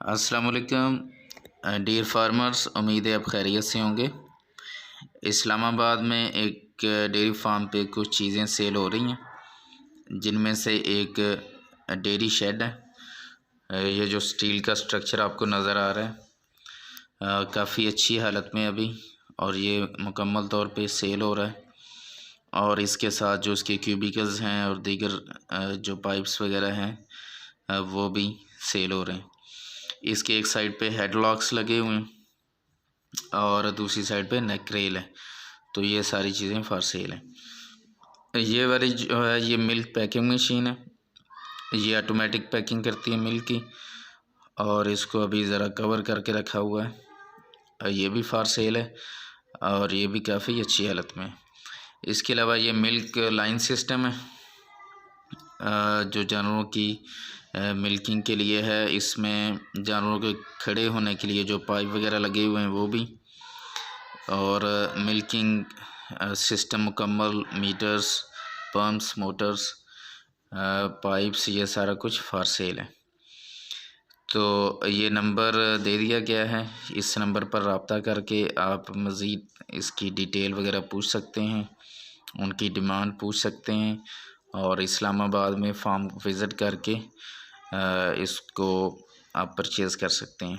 अस्सलाम वालेकुम dear farmers, उम्मीद है आप खैरियत से होंगे। इस्लामाबाद में एक डेयरी फार्म पे कुछ चीज़ें सेल हो रही हैं, जिनमें से एक डेयरी शेड है। ये जो स्टील का स्ट्रक्चर आपको नज़र आ रहा है काफ़ी अच्छी हालत में अभी, और ये मुकम्मल तौर पे सेल हो रहा है। और इसके साथ जो इसके क्यूबिकल्स हैं और दीगर जो पाइप्स वगैरह हैं वो भी सेल हो रहे हैं। इसके एक साइड पे हेडलॉक्स लगे हुए हैं और दूसरी साइड पे नेक रेल है। तो ये सारी चीज़ें फॉर सेल हैं। ये वाली जो है ये मिल्क पैकिंग मशीन है, ये ऑटोमेटिक पैकिंग करती है मिल्क की, और इसको अभी ज़रा कवर करके रखा हुआ है। ये भी फॉर सेल है और ये भी काफ़ी अच्छी हालत में है। इसके अलावा ये मिल्क लाइन सिस्टम है जो जानवरों की मिल्किंग के लिए है। इसमें जानवरों के खड़े होने के लिए जो पाइप वगैरह लगे हुए हैं वो भी, और मिल्किंग सिस्टम मुकम्मल, मीटर्स, पंप्स, मोटर्स, पाइप्स, ये सारा कुछ फॉर सेल है। तो ये नंबर दे दिया गया है, इस नंबर पर रब्ता करके आप मज़ीद इसकी डिटेल वगैरह पूछ सकते हैं, उनकी डिमांड पूछ सकते हैं, और इस्लामाबाद में फार्म विज़िट करके इसको आप परचेज़ कर सकते हैं।